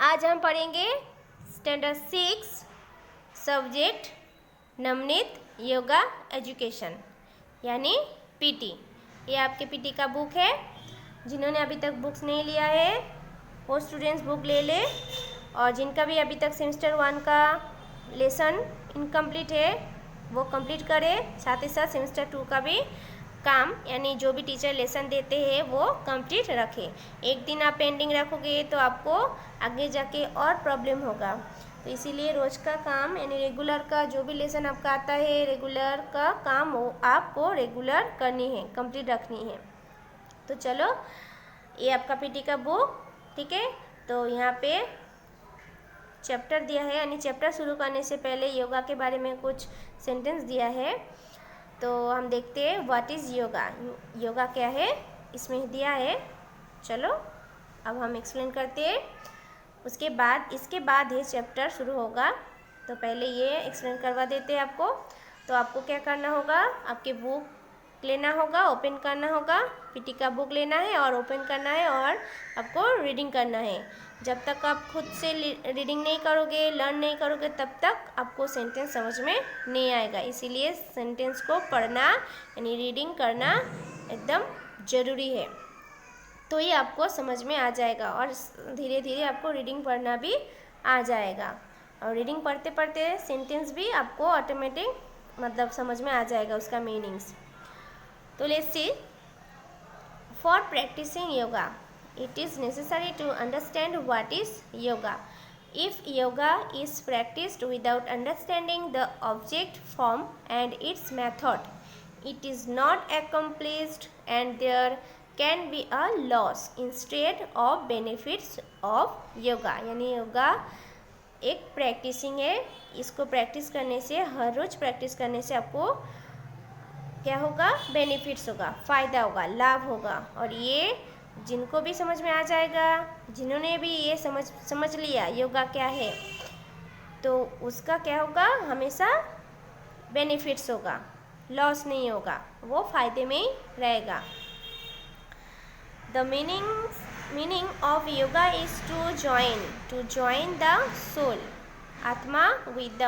आज हम पढ़ेंगे standard 6 subject Navneet yoga education यानी पीटी। ये आपके पीटी का बुक है। जिन्होंने अभी तक बुक्स नहीं लिया है वो स्टूडेंट्स बुक ले ले, और जिनका भी अभी तक सेमेस्टर 1 का लेसन इनकम्प्लीट है वो कंप्लीट करे। साथ ही साथ सेमेस्टर 2 का भी काम यानी जो भी टीचर लेसन देते हैं वो कंप्लीट रखें। एक दिन आप पेंडिंग रखोगे तो आपको आगे जाके और प्रॉब्लम होगा। तो इसीलिए रोज़ का काम यानी रेगुलर का जो भी लेसन आपका आता है रेगुलर का काम वो आपको रेगुलर करनी है, कंप्लीट रखनी है। तो चलो ये आपका पीटी का बुक, ठीक है। तो यहाँ पे चैप्टर दिया है, यानी चैप्टर शुरू करने से पहले योगा के बारे में कुछ सेंटेंस दिया है। तो हम देखते हैं व्हाट इज़ योगा, योगा क्या है इसमें दिया है। चलो अब हम एक्सप्लेन करते हैं। इसके बाद ये चैप्टर शुरू होगा। तो पहले ये एक्सप्लेन करवा देते हैं आपको। तो आपको क्या करना होगा, आपके बुक लेना होगा, ओपन करना होगा, पीटी का बुक लेना है और ओपन करना है और आपको रीडिंग करना है। जब तक आप खुद से रीडिंग नहीं करोगे, लर्न नहीं करोगे, तब तक आपको सेंटेंस समझ में नहीं आएगा। इसीलिए सेंटेंस को पढ़ना यानी रीडिंग करना एकदम ज़रूरी है। तो ये आपको समझ में आ जाएगा और धीरे धीरे आपको रीडिंग पढ़ना भी आ जाएगा। और रीडिंग पढ़ते पढ़ते सेंटेंस भी आपको ऑटोमेटिक मतलब समझ में आ जाएगा उसका मीनिंग्स। तो let's see, for practising yoga it is necessary to understand what is yoga. If yoga is practiced without understanding the object form and its method, it is not accomplished and there can be a loss instead of benefits of yoga. यानी योगा एक practising है। इसको practice करने से, हर रोज़ practice करने से आपको क्या होगा, बेनिफिट्स होगा, फ़ायदा होगा, लाभ होगा। और ये जिनको भी समझ में आ जाएगा, जिन्होंने भी ये समझ लिया योगा क्या है, तो उसका क्या होगा, हमेशा बेनिफिट्स होगा, लॉस नहीं होगा, वो फ़ायदे में ही रहेगा। The meaning of yoga is to join the soul, आत्मा with the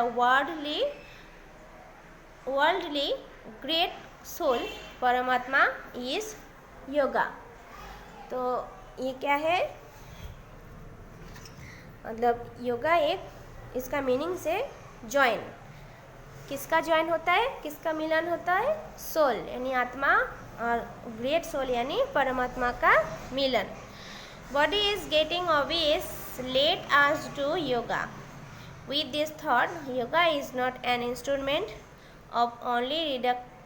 worldly great soul, परमात्मा इज योगा। तो ये क्या है, मतलब योगा एक इसका मीनिंग से जॉइन, किसका जॉइन होता है, किसका मिलन होता है, सोल यानी आत्मा और ग्रेट सोल यानी परमात्मा का मिलन। Body is getting obvious let us do yoga. With this thought yoga is not an instrument of only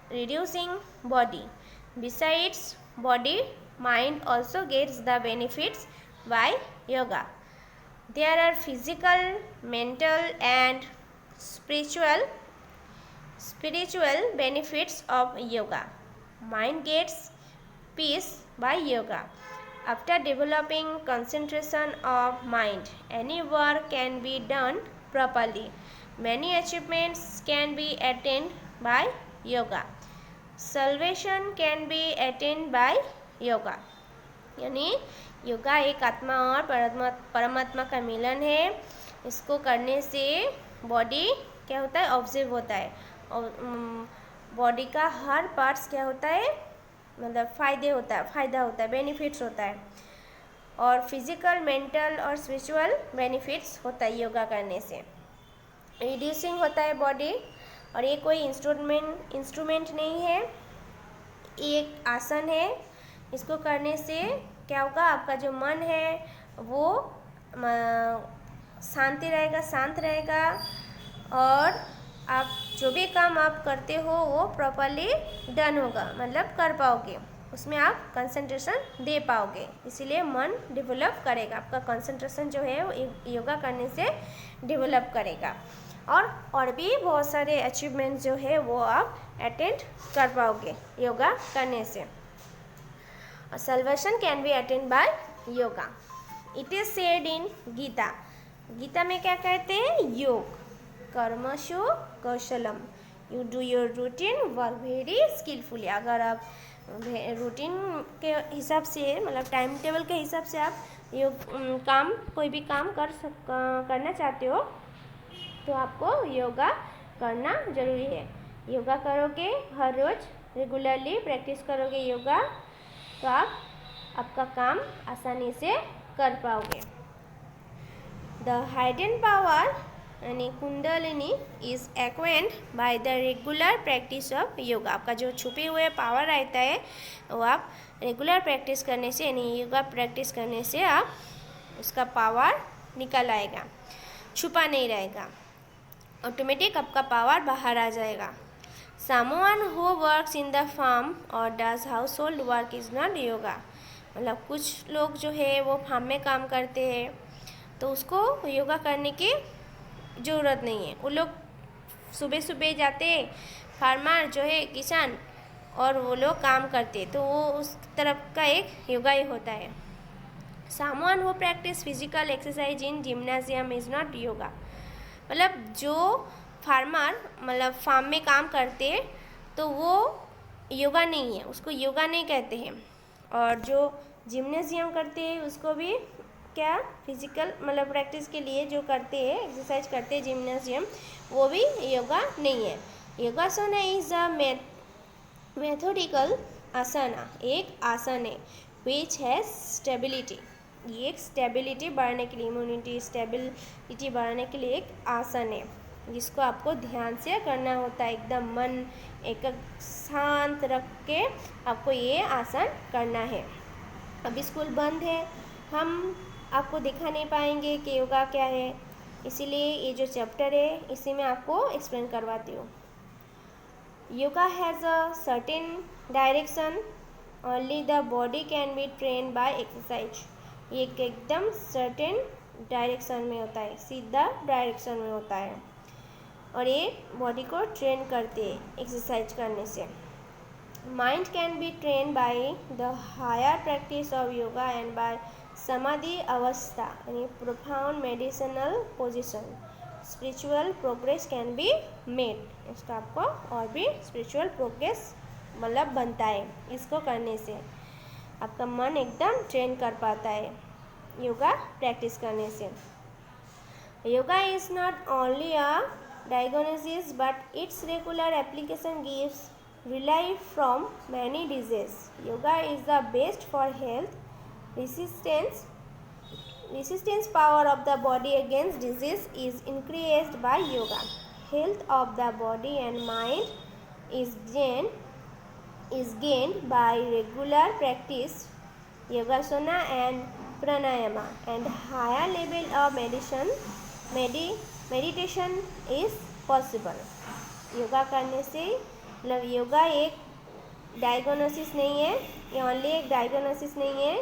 reducing body. Besides body, mind also gets the benefits by yoga. There are physical, mental and spiritual benefits of yoga. Mind gets peace by yoga. After developing concentration of mind, any work can be done properly. Many achievements can be attained by yoga. Salvation can be attained by yoga. यानी योगा एक आत्मा और परमात्मा का मिलन है। इसको करने से बॉडी क्या होता है, ऑब्जर्व होता है, और बॉडी का हर पार्ट्स क्या होता है, मतलब फ़ायदा होता है, बेनिफिट्स होता है। और फिजिकल, मेंटल और स्पिरिचुअल बेनिफिट्स होता है योगा करने से। रिड्यूसिंग होता है बॉडी, और ये कोई इंस्ट्रूमेंट नहीं है, ये एक आसन है। इसको करने से क्या होगा, आपका जो मन है वो शांत रहेगा और आप जो भी काम आप करते हो वो प्रॉपरली डन होगा, मतलब कर पाओगे, उसमें आप कंसंट्रेशन दे पाओगे। इसीलिए मन डेवलप करेगा, आपका कंसंट्रेशन जो है वो योगा करने से डेवलप करेगा। और भी बहुत सारे अचीवमेंट जो है वो आप अटेंड कर पाओगे योगा करने से। Salvation can be attend by yoga. It is said in Gita. Gita में क्या कहते हैं, योग कर्मसु कौशलम, you do your routine work very skilfully. अगर आप रूटीन के हिसाब से, मतलब टाइम टेबल के हिसाब से आप काम कोई भी काम करना चाहते हो तो आपको योगा करना ज़रूरी है। योगा करोगे हर रोज़ रेगुलरली प्रैक्टिस करोगे योगा तो आपका काम आसानी से कर पाओगे। द हाइडन पावर यानी kundalini is acquired by the regular practice of yoga. आपका जो छुपे हुए पावर रहता है वो आप रेगुलर प्रैक्टिस करने से यानी योगा प्रैक्टिस करने से आप उसका पावर निकल आएगा, छुपा नहीं रहेगा, ऑटोमेटिक आपका पावर बाहर आ जाएगा। Someone who works in the farm or does household work is not yoga। मतलब कुछ लोग जो है वो फार्म में काम करते हैं तो उसको योगा करने की ज़रूरत नहीं है। वो लोग सुबह सुबह जाते फार्मर जो है किसान और वो लोग काम करते तो वो उस तरफ का एक योगा ही होता है। Someone who practice physical exercise in gymnasium is not yoga। मतलब जो फार्मर मतलब फार्म में काम करते तो वो योगा नहीं है, उसको योगा नहीं कहते हैं। और जो जिम्नेजियम करते हैं उसको भी क्या फिजिकल मतलब प्रैक्टिस के लिए जो करते हैं एक्सरसाइज करते हैं जिम्नेजियम, वो भी योगा नहीं है। योगासना इज अ मेथोडिकल आसना, एक आसन है विच है स्टेबिलिटी। ये एक स्टेबिलिटी बढ़ाने के लिए, इम्यूनिटी स्टेबिलिटी बढ़ाने के लिए एक आसन है जिसको आपको ध्यान से करना होता है। एकदम मन एक शांत रख के आपको ये आसन करना है। अभी स्कूल बंद है, हम आपको दिखा नहीं पाएंगे कि योगा क्या है, इसीलिए ये जो चैप्टर है इसी में आपको एक्सप्लेन करवाती हूँ। Yoga has a certain direction, only the body can be train by exercise. ये एकदम सर्टेन डायरेक्शन में होता है, सीधा डायरेक्शन में होता है और ये बॉडी को ट्रेन करते हैं एक्सरसाइज करने से। Mind can be train by the higher practice of yoga and by samadhi avastha यानी profound medicinal position. Spiritual progress can be made. इसका आपको और भी स्पिरिचुअल प्रोग्रेस मतलब बनता है इसको करने से। आपका मन एकदम ट्रेन कर पाता है योगा प्रैक्टिस करने से। Yoga is not only a diagnosis but its regular application gives relief from many diseases. Yoga is the best for health. Resistance power of the body against disease is increased by yoga. Health of the body and mind is gained by regular practice yogasana and pranayama, and higher level of meditation is possible. Yoga करने से मतलब योगा एक diagnosis नहीं है, ये only एक diagnosis नहीं है,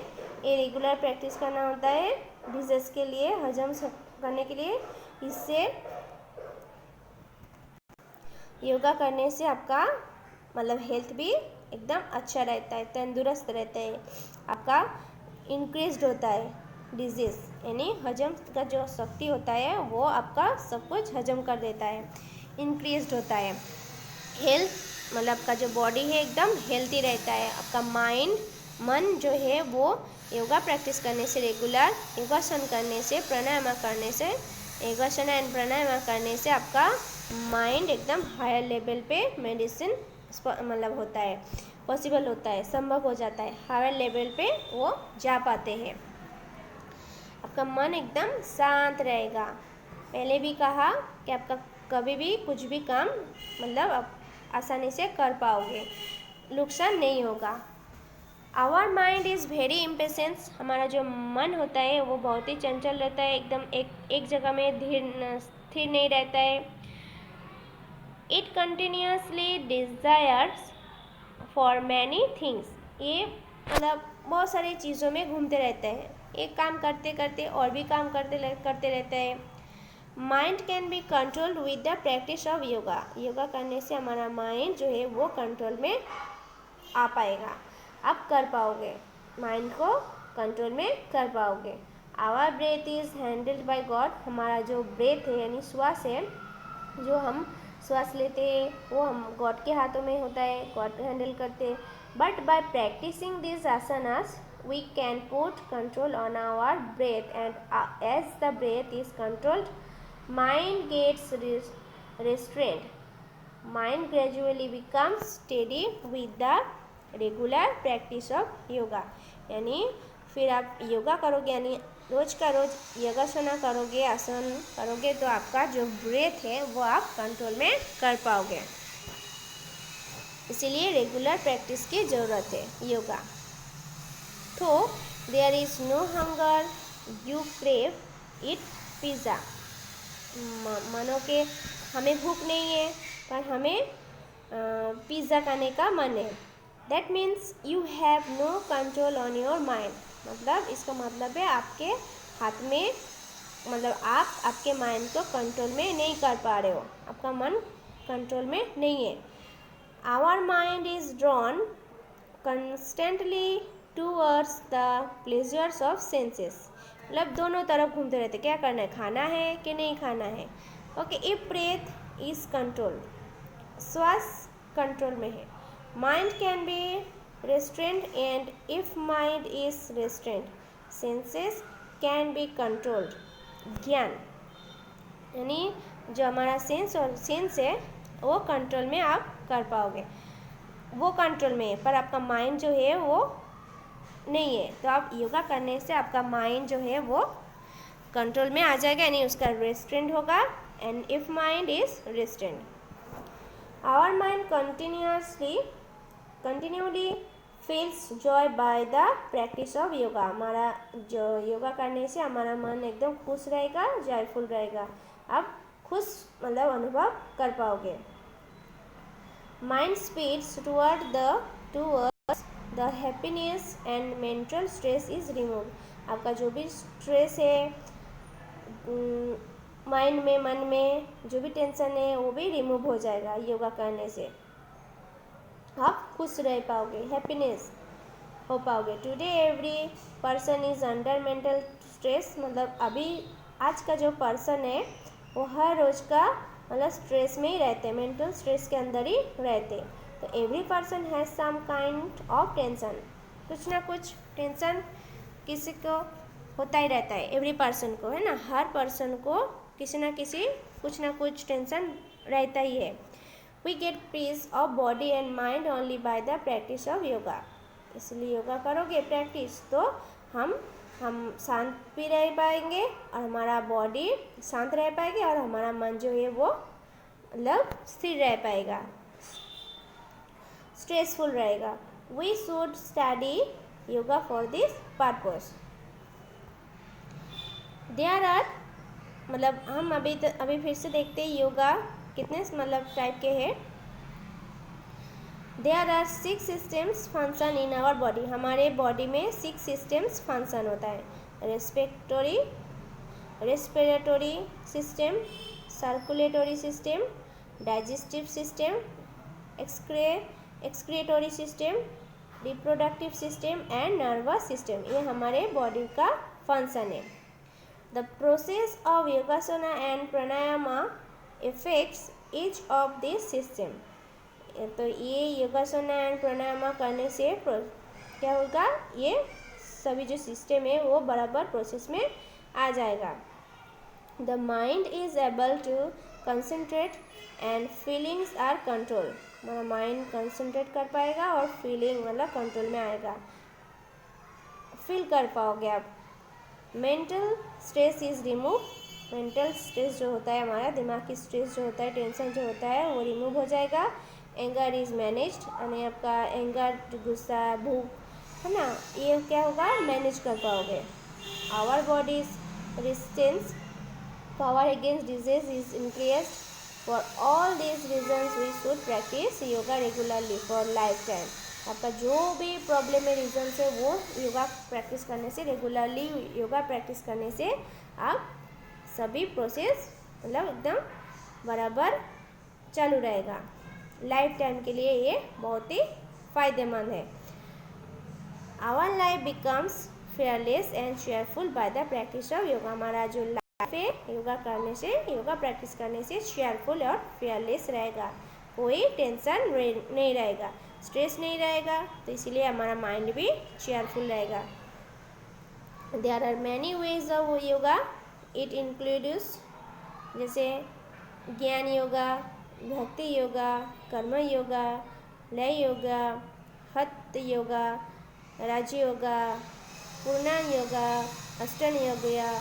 ये रेगुलर प्रैक्टिस करना होता है डिजीज के लिए, हजम करने के लिए। इससे योगा करने से आपका मतलब हेल्थ भी एकदम अच्छा रहता है, तंदुरुस्त रहता है, आपका इंक्रीज होता है डिजीज़ यानी हजम का जो शक्ति होता है वो आपका सब कुछ हजम कर देता है, इंक्रीज होता है। हेल्थ मतलब आपका जो बॉडी है एकदम हेल्थी रहता है। आपका मन जो है वो योगा प्रैक्टिस करने से, रेगुलर योगासन करने से, प्राणायाम करने से, योगासन एंड प्राणायाम करने से आपका माइंड एकदम हायर लेवल पे मेडिसिन मतलब होता है, पॉसिबल होता है, संभव हो जाता है, हायर लेवल पे वो जा पाते हैं। आपका मन एकदम शांत रहेगा। पहले भी कहा कि आपका कभी भी कुछ भी काम मतलब आप आसानी से कर पाओगे, नुकसान नहीं होगा। Our mind is very impatience. हमारा जो मन होता है वो बहुत ही चंचल रहता है, एकदम एक जगह में स्थिर नहीं रहता है। It continuously desires for many things. ये मतलब बहुत सारी चीज़ों में घूमते रहते हैं, एक काम करते करते और भी काम करते रहते हैं। Mind can be controlled with the practice of yoga. Yoga करने से हमारा माइंड जो है वो कंट्रोल में आ पाएगा, आप कर पाओगे, माइंड को कंट्रोल में कर पाओगे। Our breath is handled by God. हमारा जो ब्रेथ है यानी श्वास है, जो हम श्वास लेते हैं वो हम गॉड के हाथों में होता है, गॉड हैंडल करते हैं। But by practising this asanas we can put control on our breath, and as the breath is controlled, mind gets restrained. Mind gradually becomes steady with the regular practice of yoga. यानी फिर आप योगा करोगे, यानी रोज का रोज योगासना करोगे, आसन करोगे, तो आपका जो ब्रेथ है वो आप कंट्रोल में कर पाओगे. इसीलिए रेगुलर प्रैक्टिस की ज़रूरत है योगा. तो there is no hunger, you crave it pizza. मानो कि हमें भूख नहीं है पर हमें पिज़्ज़ा खाने का मन है. That means you have no control on your mind. मतलब इसका मतलब है आपके हाथ में, मतलब आप आपके माइंड को कंट्रोल में नहीं कर पा रहे हो, आपका मन कंट्रोल में नहीं है. Our mind is drawn constantly towards the pleasures of senses. मतलब दोनों तरफ घूमते रहते, क्या करना है, खाना है कि नहीं खाना है. Okay, if breath is control, श्वास कंट्रोल में है. Mind can be restrained, and if mind is restrained, senses can be controlled. ज्ञान यानी जो हमारा सेंस है वो कंट्रोल में आप कर पाओगे, वो कंट्रोल में है, पर आपका माइंड जो है वो नहीं है. तो आप योगा करने से आपका माइंड जो है वो कंट्रोल में आ जाएगा, यानी उसका रेस्ट्रेंट होगा. And if mind is restraint, our mind continuously feels joy by the practice of yoga. हमारा जो योगा करने से हमारा मन एकदम खुश रहेगा, जॉयफुल रहेगा, आप खुश मतलब अनुभव कर पाओगे. Mind speeds towards the happiness and mental stress is remove. आपका जो भी स्ट्रेस है माइंड में, मन में जो भी टेंशन है वो भी रिमूव हो जाएगा योगा करने से. आप खुश रह पाओगे, हैप्पीनेस हो पाओगे. Today every person is under mental stress. मतलब अभी आज का जो पर्सन है वो हर रोज का मतलब स्ट्रेस में ही रहते, मेंटल स्ट्रेस के अंदर ही रहते. तो every person has some kind of tension. कुछ ना कुछ टेंशन किसी को होता ही रहता है, एवरी पर्सन को, है ना. हर पर्सन को किसी ना किसी कुछ ना कुछ टेंशन रहता ही है. We get peace of body and mind only by the practice of yoga. इसलिए योगा करोगे प्रैक्टिस तो हम शांत भी रह पाएंगे और हमारा बॉडी शांत रह पाएगी और हमारा मन जो है वो मतलब स्थिर रह पाएगा, स्ट्रेसफुल रहेगा. We should study yoga for this purpose. There are मतलब हम अभी फिर से देखते हैं योगा कितने मतलब टाइप के हैं. There are 6 systems function in our body. हमारे बॉडी में 6 सिस्टम्स फंक्शन होता है. Respiratory system, circulatory system, digestive system, excretory system, reproductive system and nervous system. ये हमारे बॉडी का फंक्शन है. The process of yogasana and pranayama effects each of this system. तो ये योगासना एंड प्राणायामा करने से क्या होगा, ये सभी जो सिस्टम है वो बराबर प्रोसेस में आ जाएगा. The mind is able to concentrate and feelings are control. हमारा माइंड कंसंट्रेट कर पाएगा और फीलिंग मतलब कंट्रोल में आएगा, फील कर पाओगे आप. Mental stress is remove. Mental stress जो होता है, हमारा दिमागी स्ट्रेस जो होता है, टेंशन जो होता है वो रिमूव हो जाएगा. एंगर इज मैनेज्ड, यानी आपका एंगर, गुस्सा, भूख, है ना, ये क्या होगा, मैनेज कर पाओगे. Our body's resistance power against disease is increased. For all these reasons we should practise yoga regularly for lifetime. आपका जो भी प्रॉब्लम है, रीजन्स है, वो योगा प्रैक्टिस करने से, रेगुलरली योगा प्रैक्टिस करने से आप सभी प्रोसेस मतलब एकदम बराबर चालू रहेगा. लाइफ टाइम के लिए ये बहुत ही फायदेमंद है. Our life becomes fearless and cheerful by the practice of yoga. हमारा जो लाइफ है योगा करने से, योगा प्रैक्टिस करने से शेयरफुल और फेयरलेस रहेगा, कोई टेंशन नहीं रहेगा. स्ट्रेस नहीं रहेगा, तो इसीलिए हमारा माइंड भी चेयरफुल रहेगा। There are many ways of yoga, it includes जैसे ज्ञान योगा, भक्ति योगा, कर्म योगा, लय योगा, हठ योगा, राजयोगा, पूर्णांग योगा, अष्टांग योगा,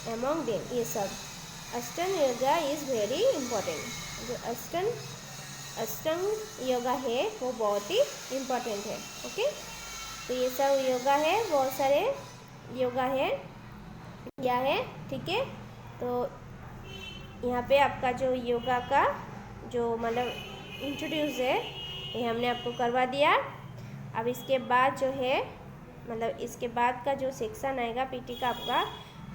एमंग देम, ये सब। अष्टांग योगा इज़ वेरी इम्पोर्टेंट। जो अष्टांग योगा है वो बहुत ही इम्पोर्टेंट है। ओके, तो ये सब योगा है, बहुत सारे योगा है, क्या है, ठीक है। तो यहाँ पे आपका जो योगा का जो मतलब इंट्रोड्यूस है ये हमने आपको करवा दिया। अब इसके बाद जो है मतलब इसके बाद का जो सेक्शन आएगा पीटी का आपका,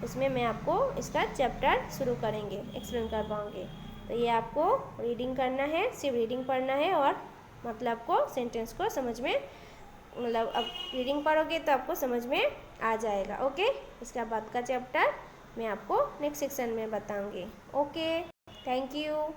उसमें मैं आपको इसका चैप्टर शुरू करेंगे, एक्सप्लेन कर पाऊँगी। तो ये आपको रीडिंग करना है, सिर्फ रीडिंग पढ़ना है और मतलब को सेंटेंस को समझ में मतलब अब रीडिंग पढ़ोगे तो आपको समझ में आ जाएगा। ओके, इसका बाद का चैप्टर मैं आपको नेक्स्ट सेक्शन में बताऊंगी। Okay, thank you.